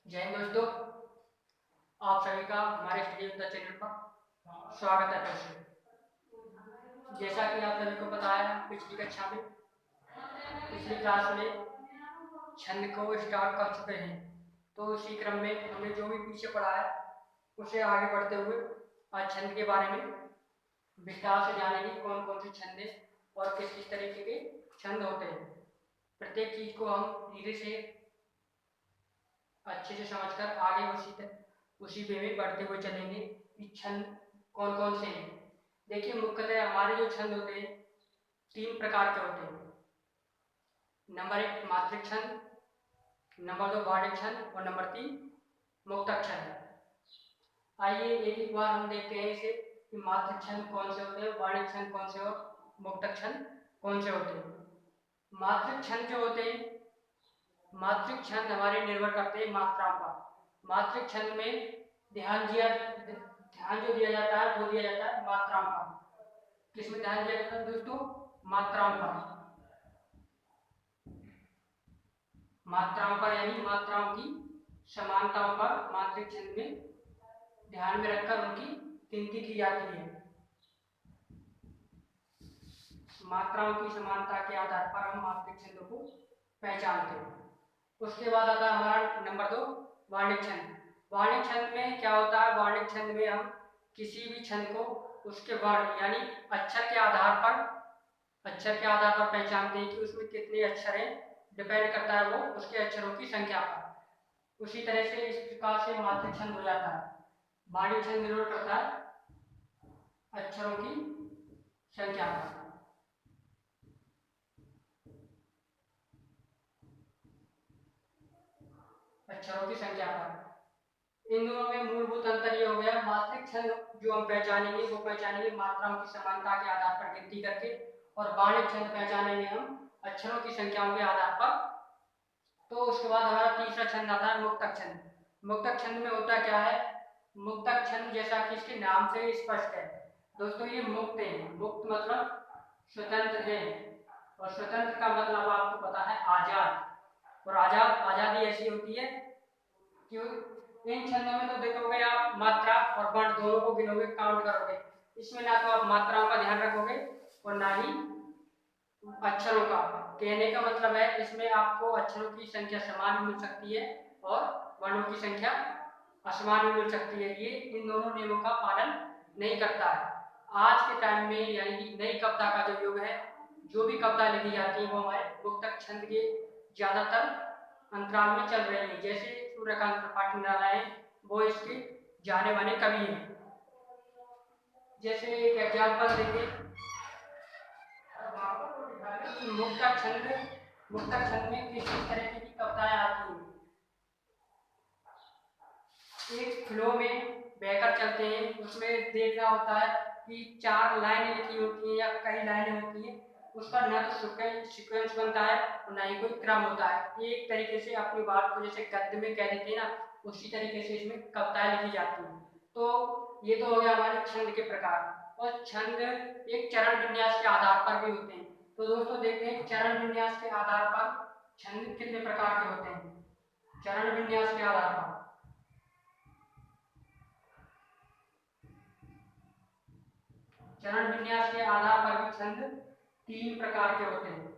जय हिंद दोस्तों, आप सभी का हमारे स्टडी विद द चैनल पर स्वागत है। फिर से जैसा कि आप सभी को पता है, पिछली कक्षा में पिछली क्लास में छंद को स्टार्ट कर चुके हैं। तो इसी क्रम में हमने जो भी पीछे पढ़ा है उसे आगे बढ़ते हुए आज छंद के बारे में विस्तार से जानेंगे। कौन कौन से छंद हैं और किस किस तरीके के छंद होते हैं। प्रत्येक चीज को हम धीरे से अच्छे से समझकर आगे उसी वे में बढ़ते हुए चलेंगे कि छंद कौन कौन से हैं। देखिए, मुख्यतः हमारे जो छंद होते हैं 3 प्रकार के होते हैं। नंबर 1 मात्रिक छंद, नंबर 2 वार्णिक छंद और नंबर 3 मुक्तक छंद। आइए एक एक बार हम देखते हैं इसे कि मात्रिक छंद कौन से होते हैं, वार्णिक छंद कौन से और मुक्तक छंद कौन से होते हैं। मात्रिक छंद जो होते हैं, मात्रिक छंद हमारे निर्भर करते हैं मात्राओं पर। मात्रिक छंद में ध्यान जो दिया जाता है वो दिया जाता है मात्राओं पर। किसमें ध्यान दिया जाता है दोस्तों? मात्राओं पर। मात्राओं पर यानी मात्राओं की समानताओं पर मात्रिक छंद में ध्यान में रखकर उनकी गिनती की जाती है। मात्राओं की समानता के आधार पर हम मात्रिक छंदों को पहचानते हैं। उसके बाद आता है हमारा नंबर 2 वार्णिक छंद। वार्णिक छंद में क्या होता है? वार्णिक छंद में हम किसी भी छंद को उसके वर्ण यानी अक्षर के आधार पर पहचानते हैं कि उसमें कितने अक्षर हैं। डिपेंड करता है वो उसके अक्षरों की संख्या पर। उसी तरह से इस प्रकार से मात्रिक छंद हो जाता है। वार्णिक छंद निर्भर करता है अक्षरों की संख्या पर। अक्षरों की संख्या पर इन दोनों में मूलभूत अंतर ये हो गया। मात्रिक छंद जो हम पहचानेंगे वो पहचानेंगे मात्राओं की समानता के आधार पर गिनती करके, और वार्णिक छंद पहचानेंगे हम अक्षरों की संख्याओं के आधार पर। तो उसके बाद हमारा तीसरा छंद आता है मुक्तक छंद। मुक्तक छंद में होता क्या है? मुक्तक छंद जैसा कि इसके नाम से स्पष्ट है दोस्तों, ये मुक्त है। मुक्त मतलब स्वतंत्र है, और स्वतंत्र का मतलब आपको पता है आजाद। और आजादी ऐसी होती है कि इन छंदों में तो देखोगे आप मात्रा और वर्ण दोनों को गिनोगे, काउंट करोगे। इसमें ना तो आप मात्राओं का ध्यान रखोगे और ना ही अक्षरों का। कहने का मतलब है इसमें आपको अक्षरों की संख्या समान भी मिल सकती है और वर्णों की संख्या असमान भी मिल सकती है। ये इन दोनों नियमों का पालन नहीं करता है। आज के टाइम में यानी कि नई कविता का जो युग है, जो भी कविता लिखी जाती है वो हमारे मुक्तक छंद के ज्यादातर अंतराल में चल रही है। जैसे सूर्यकांत त्रिपाठी नारायण, वो इसके जाने माने कवि हैं। जैसे एक एग्जाम्पल देंगे, मुक्तक छंद में किस तरह की कविताएं आती हैं। एक फ्लो में बहकर चलते हैं, उसमें देखना होता है कि 4 लाइनें लिखी होती हैं या कई लाइनें होती हैं। उसका ना तो सीक्वेंस बनता है और ना ही कोई क्रम होता है। एक तरीके से अपनी बात को जैसे गद्य में कह देते हैं ना, उसी तरीके से इसमें कविताएं लिखी जाती हैं। तो ये तो हो गया हमारे छंद के प्रकार। और छंद एक चरण विन्यास के आधार पर भी होते हैं। तो दोस्तों देखते हैं चरण विन्यास के आधार पर छंद कितने प्रकार के होते हैं। चरण विन्यास के आधार पर चरण विन्यास के आधार पर भी छंद 3 प्रकार के होते हैं।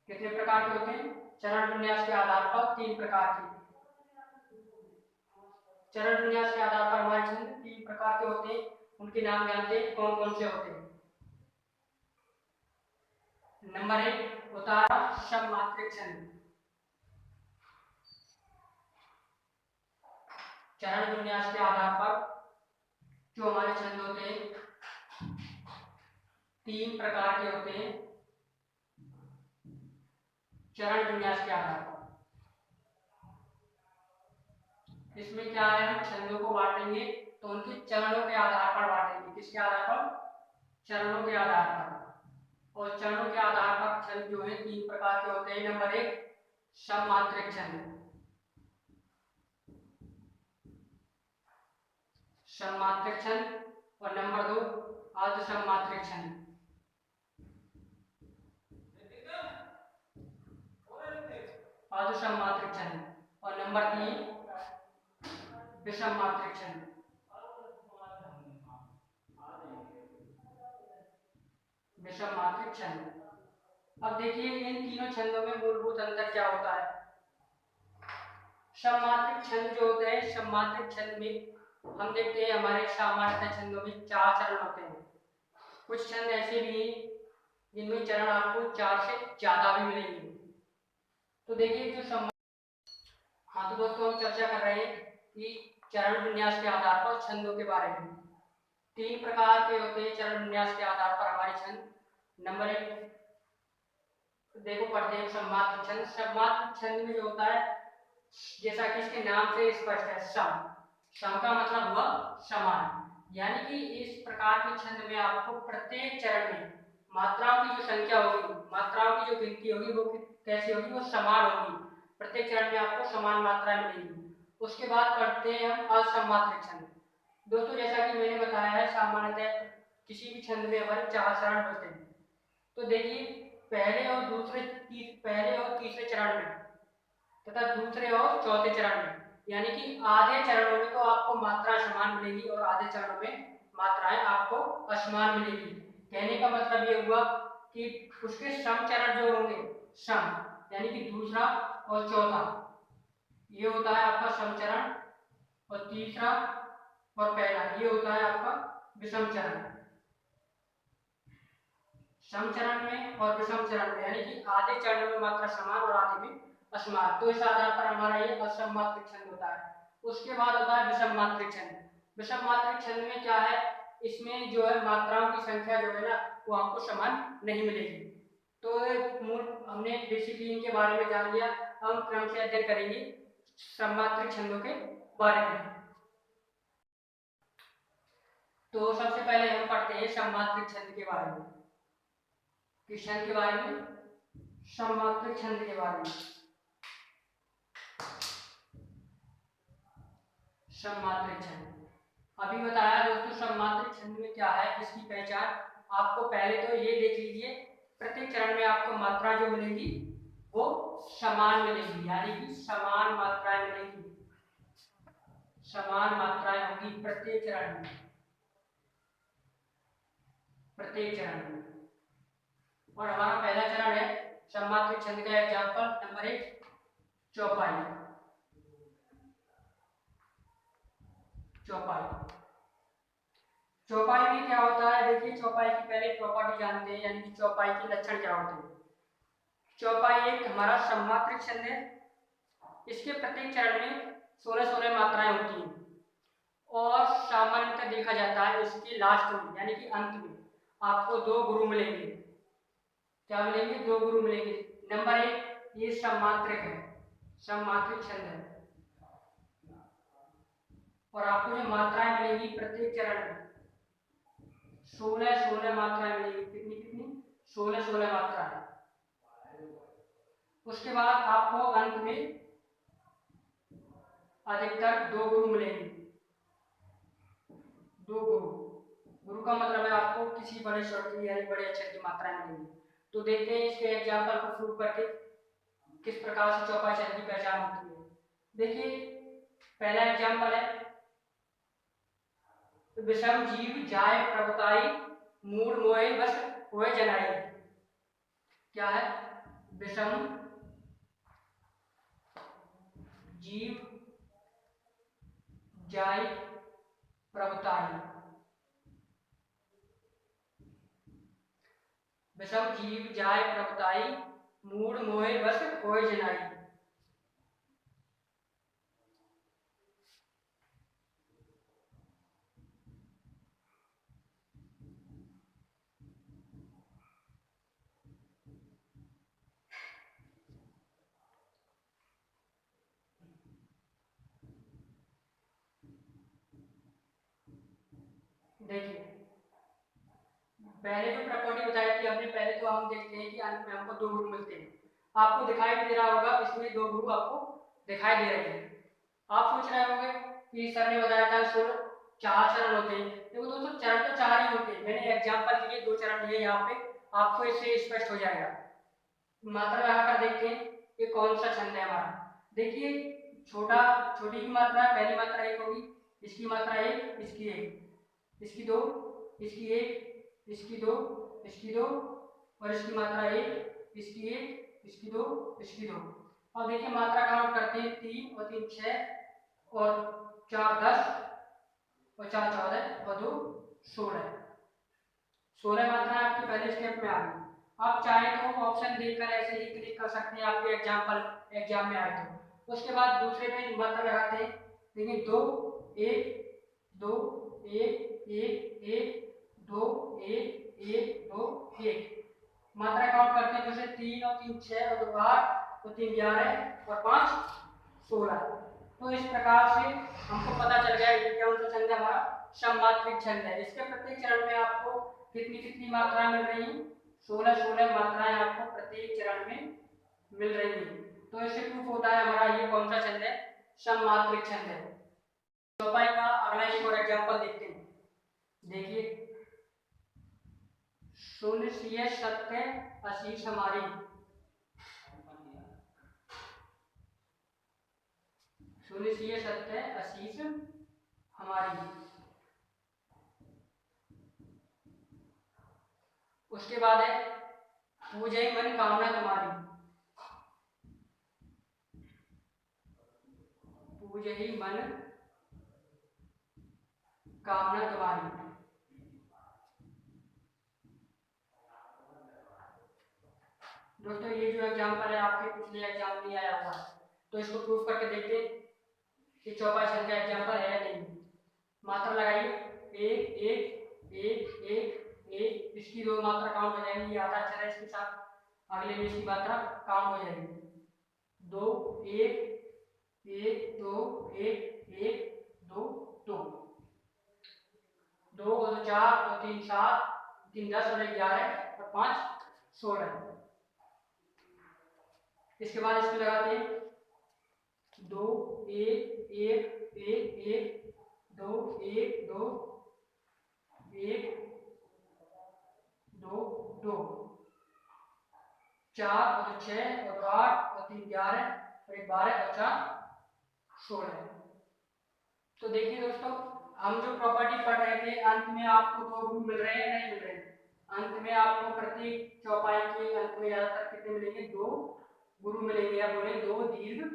कितने प्रकार के होते हैं? चरण विन्यास के आधार पर 3 प्रकार के। चरण विन्यास के आधार पर हमारे छंद 3 प्रकार के होते हैं। उनके नाम जानते हैं कौन कौन से होते हैं। नंबर 1 होता है सममात्रिक छंद। चरण विन्यास के आधार पर जो हमारे छंद होते हैं 3 प्रकार के होते हैं। चरण विन्यास के आधार पर इसमें क्या है, हम छंदों को बांटेंगे तो उनके चरणों के आधार पर बांटेंगे। किसके आधार पर? चरणों के आधार पर। और चरणों के आधार पर छंद जो है 3 प्रकार के होते हैं। नंबर 1 सममात्रिक छंद। सममात्रिक छंद। और नंबर 2 अर्ध सममात्रिक छंद। अर्ध सममात्रिक छंद। और नंबर 3 विषम मात्रिक छंद। विषम मात्रिक छंद। अब देखिए इन तीनों छंदों में मूलभूत अंतर क्या होता है। सममात्रिक छंद जो होते हैं, सममात्रिक छंद में हम देखते हैं हमारे सामान्यतः छंदों में 4 चरण होते हैं। कुछ छंद ऐसे भी हैं जिनमें चरण आपको 4 से ज्यादा भी मिलेंगे। तो देखिए जो हाँ तो दोस्तों हम चर्चा कर रहे हैं कि चरण विन्यास के आधार पर छंदों के बारे में। 3 प्रकार के होते हैं चरण विन्यास के आधार पर हमारे छंद। नंबर 1 देखो पढ़ते हैं सममात्रिक छंद। सममात्रिक छंद में जो होता है, जैसा कि इसके नाम से स्पष्ट है, सम। सम का मतलब हुआ समान, यानी कि इस प्रकार के छंद में आपको प्रत्येक चरण में मात्राओं की जो संख्या होगी, मात्राओं की जो गिनती होगी वो कैसी होगी, वो समान होगी। प्रत्येक चरण में आपको समान मात्रा मिलेगी। उसके बाद पढ़ते हैं हम असममात्रिक छंद। दोस्तों जैसा कि मैंने बताया है, सामान्यतः किसी भी छंद में हमारे 4 चरण होते हैं। तो देखिए पहले और तीसरे चरण में तथा दूसरे और चौथे चरण में, यानी कि आधे चरणों में तो आपको मात्रा समान मिलेगी और आधे चरणों में मात्राएं आपको असमान मिलेगी। कहने का मतलब ये हुआ कि उसके सम चरण जो होंगे, सम यानी कि दूसरा और चौथा, ये होता है आपका सम चरण, और तीसरा और पहला ये होता है आपका विषम चरण। सम चरण में और विषम चरण में, यानी कि आधे चरणों में मात्रा समान और आधे में असमान, तो इस आधार पर हमारा ये असममात्रिक छंद होता है। उसके बाद होता है विषम मात्रिक छंद। विषम मात्रिक छंद में क्या है, इसमें जो है मात्राओं की संख्या जो है ना, वो आपको समान नहीं मिलेगी। तो मूल हमने बेसिकली इनके बारे में जान लिया। हम क्रम से अध्ययन करेंगे सममात्रिक छंदों के बारे में। तो सबसे पहले हम पढ़ते हैं सममात्रिक छंद के बारे में, किस छंद के बारे में, सममात्रिक छंद के बारे में। सममात्रिक छंद अभी बताया दोस्तों। सममात्रिक छंद में क्या है, इसकी पहचान आपको पहले तो ये देख लीजिए, प्रत्येक चरण में आपको मात्रा जो मिलेगी वो समान मिलेगी, यानी कि समान मात्राएं मिलेगी, समान मात्राएं होगी प्रत्येक चरण में, प्रत्येक चरण में। और हमारा पहला चरण है सममात्रिक छंद का एग्जांपल नंबर 1 चौपाई। चौपाई चौपाई में क्या होता है, देखिए चौपाई की पहले प्रॉपर्टी जानते हैं, यानी कि चौपाई के लक्षण क्या होते हैं। चौपाई एक हमारा सममात्रिक छंद है। इसके प्रत्येक चरण में 16-16 मात्राएं होती हैं, और सामान्यतः देखा जाता है इसके लास्ट में, यानी कि अंत में आपको 2 गुरु मिलेंगे। क्या मिलेंगे, 2 गुरु मिलेंगे। नंबर 1 ये सममात्रिक है, सममात्रिक छंद है, और आपको जो मात्राएं मिलेंगी प्रत्येक चरण में 16-16 मात्राएं मिलेगी। कितनी कितनी, 16-16 मात्राएं। उसके बाद आपको अंत में अधिकतर 2 गुरु मिलेंगे। 2 गुरु, गुरु का मतलब है आपको किसी बड़े स्वर की यानी बड़े अक्षर की मात्राएं मिलेंगी। तो देखते हैं इसके एग्जाम्पल को प्रूव करके किस प्रकार से चौपाई छंद की पहचान होती है। देखिए पहला एग्जाम्पल है, विषम जीव जाय प्रभुताई मूड मोहे बस होए जनाई। क्या है, विषम जीव जाय प्रभुताई, विषम जीव जाय प्रभुताई मूड मोहे बस होए जनाई। देखिए पहले जो प्रॉपर्टी बताई थी हमने, पहले तो हम देखते हैं कि अंत में हमको 2 गुरु मिलते हैं। आपको दिखाई भी दे रहा होगा, इसमें 2 गुरु आपको दिखाई दे रहे हैं। आप सोच रहे होंगे कि सर ने बताया था 4 चरण होते हैं। देखो दोस्तों चरण तो 4 ही होते हैं, मैंने एग्जांपल के लिए 2 चरण लिए यहाँ पे, आपको इससे स्पष्ट हो जाएगा। मात्रा लगाकर देखते हैं ये कौन सा छंद है हमारा। देखिए छोटी की मात्रा पहली मात्रा एक होगी, इसकी मात्रा एक, इसकी एक, इसकी दो, इसकी एक, इसकी दो, इसकी दो, और इसकी मात्रा एक, इसकी एक, इसकी दो, इसकी दो। अब देखिए मात्रा काउंट करते हैं, 3 और 3 6 और 4 10 और 4 14 और 2 16। 16 मात्रा आपकी पहले स्टेप में आ गई। आप चाहे तो ऑप्शन देकर ऐसे ही क्लिक कर सकते हैं, आपके एग्जाम में आए तो। उसके बाद दूसरे पे मात्रा लगाते हैं, देखिए 2 1 2 1 1 1 2 1 1 2 1। मात्रा काउंट करते हैं, जैसे 3 और 3 6 और 2 8 और 3 11 और 5 16। तो इस प्रकार से हमको पता चल गया ये कौन सा छंद है, हमारा सममात्रिक छंद है। इसके प्रत्येक चरण में आपको कितनी कितनी मात्राएं मिल रही हैं, 16 मात्राएं आपको प्रत्येक चरण में मिल रही हैं। तो इससे प्रूफ होता है हमारा ये कौन सा छंद है, सममात्रिक छंद है। चौपाई का अगला एक और एग्जांपल देखते हैं। देखिए, शून्य सी सत्य अशीष हमारी, शून्य सी सत्य अशीष हमारी। उसके बाद है पूजय मन कामना तुम्हारी, पूजय मन कामना तुम्हारी। दोस्तों ये जो एग्जाम्पल है आपके पिछले एग्जाम में आया हुआ है, तो इसको प्रूफ करके देखते हैं कि चौपाई छंद का एग्जाम्पल है या नहीं। मात्रा लगाइए, एक एक एक एक एक, इसकी 2 मात्रा काउंट हो जाएगी, ये आधा अक्षर है, इसके साथ अगले में इसकी मात्रा काउंट हो जाएगी। 2 1 1 2 1 1 2 2 2 और 4 और 3 7 3 10 और 11 और 5 16। इसके बाद इसमें लगाते हैं 2 1 1 1 1 2 1 2 1 2 2, 4 और 6 और 8 और 3 11 और 1 12 और 4 16। तो देखिए दोस्तों, हम जो प्रॉपर्टी पढ़ रहे थे, अंत में आपको 2 गुरु मिल रहे हैं, नहीं मिल रहे हैं। अंत में आपको प्रत्येक चौपाई के अंत में ज्यादातर कितने मिलेंगे, 2 गुरु मिलेंगे, या बोले 2 दीर्घ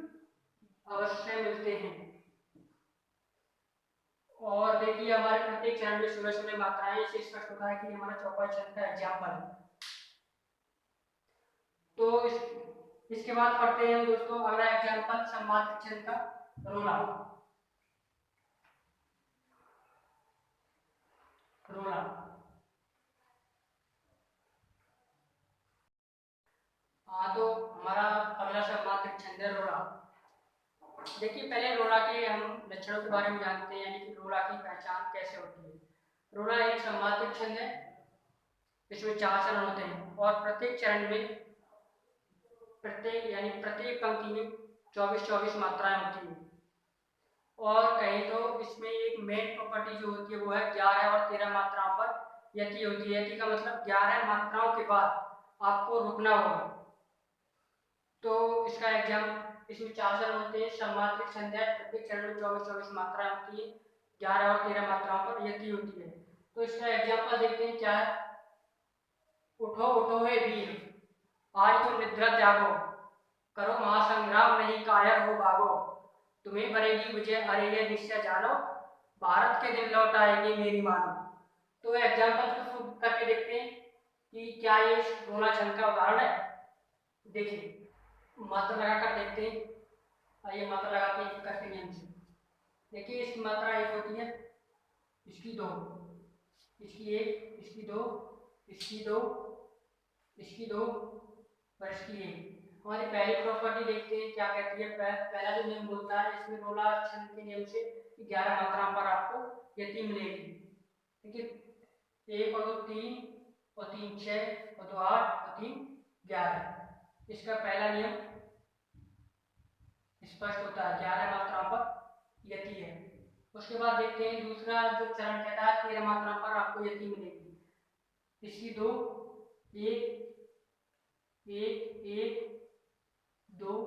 अवश्य मिलते हैं। और देखिए हमारे प्रत्येक चरण में 16 मात्राएं, इससे स्पष्ट होता है कि हमारा चौपाई छंद का एग्जाम्पल है। तो इसके बाद पढ़ते हैं दोस्तों अगला एग्जाम्पल सममात्रिक छंद का, रोला। रोला तो हमारा अगला सममात्रिक छंद है रोला। देखिए पहले रोला के हम लक्षणों के बारे में जानते हैं, यानी कि रोला की पहचान कैसे होती है। रोला एक सममात्रिक छंद है, इसमें 4 चरण होते हैं और प्रत्येक चरण में प्रत्येक पंक्ति में 24 मात्राएं होती हैं। और कहें तो इसमें एक मेन प्रॉपर्टी जो होती है वो है 11 और 13 मात्राओं पर यति होती है। यति का मतलब 11 मात्राओं के बाद आपको रुकना होगा। तो इसका एग्जाम, इसमें 4 चरण होते हैं, सममात्रिक छंद है, प्रत्येक चरण में 24 मात्राएं होती है, 11 और 13 मात्राओं पर यति होती है। तो इसका एग्जाम्पल देखते हैं क्या है। उठो उठो हे वीर, आज तुम निद्रा त्यागो, करो महासंग्राम नहीं कायर हो भागो, तुम्हें बनेगी विजय अरे ये निश्चय जानो, भारत के दिन लौट आएंगे मेरी मानो। तो एग्जाम्पल को प्रूव करके देखते हैं कि क्या ये रोला छंद का उदाहरण है। देखिए मात्रा लगाकर देखते हैं, आइए मात्रा लगाते हैं करके नियम से। देखिए इसकी मात्रा एक होती है, इसकी 2, इसकी 1, इसकी 2, इसकी 2, इसकी 2 और इसकी 1। हमारी पहली प्रॉपर्टी देखते हैं क्या कहती है। पहला जो नियम बोलता है इसमें रोला छंद के नियम से 11 मात्राओं पर आपको यति मिलेगी। ठीक है, 1 और 2 3 और 3 6 और 2 8 और 3 11। इसका पहला नियम स्पष्ट होता है, 11 मात्राओं पर यति है। उसके बाद देखते हैं दूसरा जो चरण कहता है 13 मात्राओं पर आपको यति मिलेगी। इसकी 2 1 1 1 2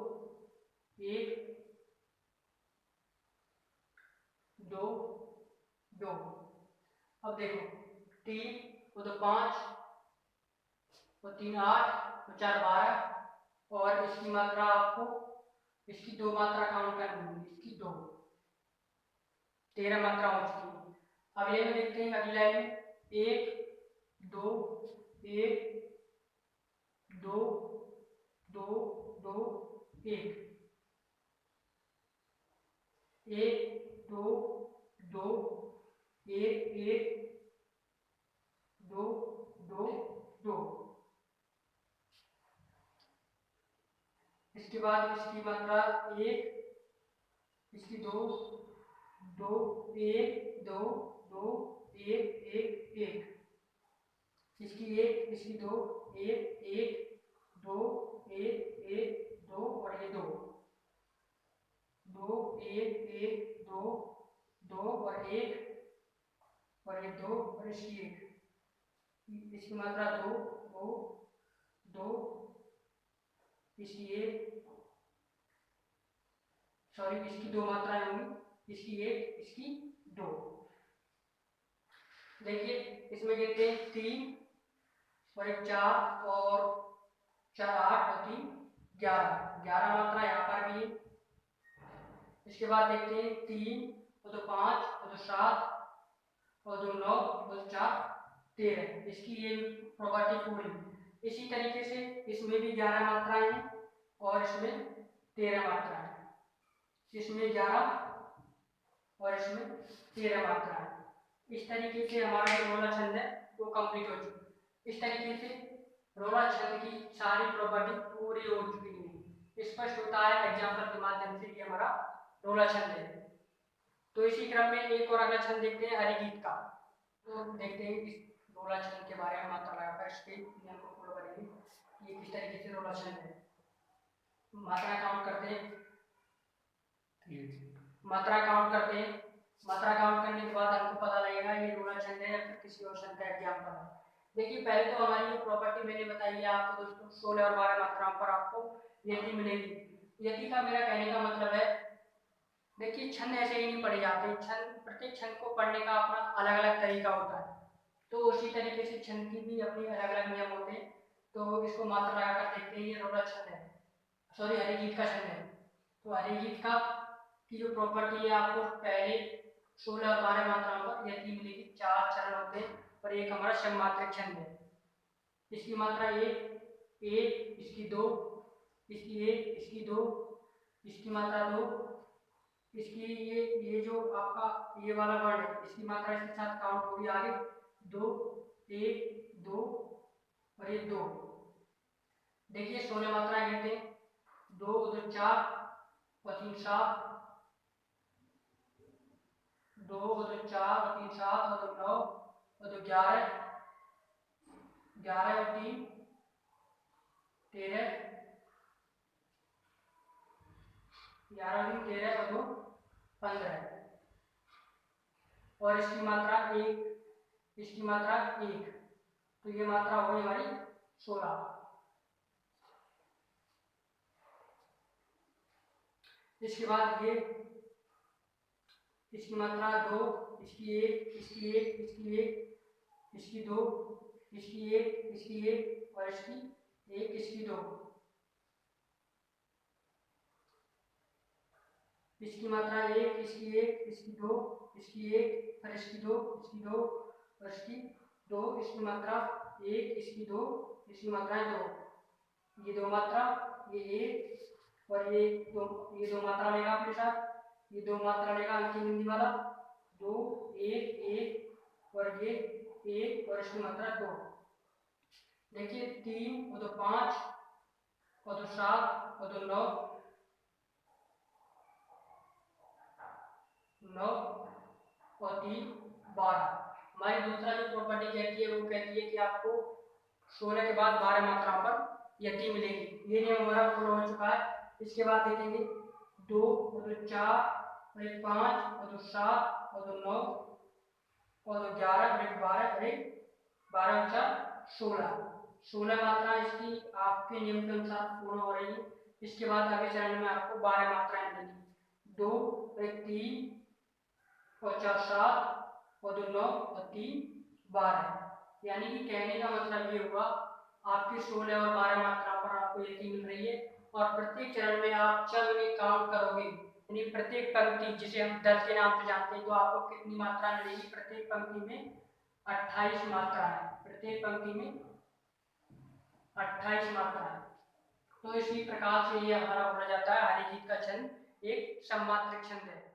1 2 2। अब देखो 3 और 2 5 और 3 8 और 4 12 और इसकी मात्रा आपको इसकी 2 मात्रा काउंट करनी होगी, इसकी 2 13 मात्रा हो चुकी है। अब ये में देखते हैं अगली लाइन में 1 2 1 2 2 2 1 1 2 2 1 1 2 2 2। इसके बाद इसकी मात्रा 1 इसकी 2 2 1 2 2 1 1 1 इसकी 1 इसकी 2 1 1 2 1 1 2 और ये 2 2 1 1 2 2 और 1 और ये 2 और इसकी 1 इसकी मात्रा 2 2 2 इसकी 1 सॉरी इसकी 2 मात्राएं होंगी, इसकी 1 इसकी 2। देखिए इसमें गिनते हैं 3 और 1 4 और 4 8 और 3 11 मात्रा यहाँ पर भी है। इसके बाद देखते हैं 3 और 2 5 और 2 7 और 2 9 और 4 13। इसकी ये प्रॉपर्टी पूरी। इसी तरीके से इसमें भी 11 मात्राएं हैं और इसमें 13 मात्राएं हैं। इसमें 11 और इसमें 13 मात्राएं। इस तरीके से हमारा जो रोला छंद है वो कंप्लीट हो चुका है। इस तरीके से रोला छंद की सारी प्रॉपर्टी पूरी हो चुकी है। स्पष्ट होता है एग्जाम्पल के माध्यम से ये हमारा रोला छंद है। तो इसी क्रम में एक और अगला छंद देखते हैं हरिगीत का। तो देखते हैं इस रोला छंद के बारे में मात्रा लगाकर इसके नियम को फॉलो करेंगे ये किस तरीके से रोला छंद है। मात्रा काउंट करते हैं, मात्रा काउंट करते हैं। मात्रा काउंट करने के बाद हमको पता लगेगा ये रोला छंद है या फिर किसी और छंद का एग्जाम्पल है। देखिए पहले तो हमारी ये प्रॉपर्टी मैंने बताई है आपको दोस्तों 16 और 12 मात्राओं पर आपको यति मिलेगी। यति का मेरा कहने का मतलब है देखिए छंद ऐसे ही नहीं पढ़े जाते, छंद प्रत्येक छंद को पढ़ने का अपना अलग अलग तरीका होता है। तो उसी तरीके से छंद की भी अपनी अलग अलग नियम होते हैं। तो इसको मात्रा लगाकर देखते हैं ये रोला छंद है, सॉरी हरिगीत का छंद है। तो हरिगीत का की जो प्रॉपर्टी है आपको पहले 16 और 12 मात्राओं पर यति मिलेगी। 4 चरण होते हैं और एक हमारा सममात्रिक छंद है। इसकी मात्रा 1 1 इसकी 2 इसकी 1 इसकी 2 इसकी मात्रा 2 इसकी ये जो आपका ये वाला वर्ड है इसकी मात्रा इसके साथ काउंट होगी आगे 2 1 2 और ये 2। देखिए 16 मात्राएं गिनते हैं 2 2 4 और 3 7 2 और 2 4 और 3 7 और 2 9 और 2 11 11 और 3 13 11 और 3 13 और 2 15 और इसकी मात्रा 1 इसकी मात्रा 1। तो ये मात्रा होगी हमारी 16। इसके बाद ये इसकी मात्रा 2 इसकी 1 इसकी 1 इसकी 1 इसकी 2 इसकी 1 इसकी 1 और इसकी 1 इसकी 2। इसकी मात्रा 1 इसकी 1 इसकी 2 इसकी 1 और इसकी 2 इसकी 2 और इसकी 2 इसकी मात्रा 1 इसकी 2 इसकी मात्रा 2। ये 2 मात्रा ये 1 और ये 2 मात्रा लेगा अपने साथ, ये 2 मात्रा लेगा अंतिम बिंदी वाला 2 1 1 और ये 1 और इसकी मात्रा 2। देखिए 3 और 2 5 और 2 7 और 2 9 9 और 3 12। हमारी दूसरा जो प्रॉपर्टी कहती है वो कहती है कि आपको 16 के बाद 12 मात्राओं पर यति मिलेगी। ये नियम हमारा पूरा हो चुका है। इसके बाद देखेंगे 2 और 2 4 और 1 5 और 2 7 और 2 9 और 2 11 और 1 12 और 1 12 और 4 16। 16 मात्रा इसकी आपके नियम के अनुसार पूर्ण हो रही है। इसके बाद अगले चरण में आपको 12 मात्राएं मिलेंगी 2 और 1 3 और 4 7 और 2 9 और 3 12। यानी कि कहने का मतलब ये हुआ आपकी 16 और 12 मात्रा पर आपको यकीन मिल रही है। और प्रत्येक चरण में आप जब इन्हें काउंट करोगे, यानी प्रत्येक पंक्ति जिसे हम दल के नाम से जानते हैं, तो आपको कितनी मात्रा मिलेगी? प्रत्येक पंक्ति में 28 मात्रा है। प्रत्येक पंक्ति में 28 मात्रा है। तो इसी प्रकार से ये हमारा बोला जाता है हरिजीत का छंद एक सममात्रिक छंद है।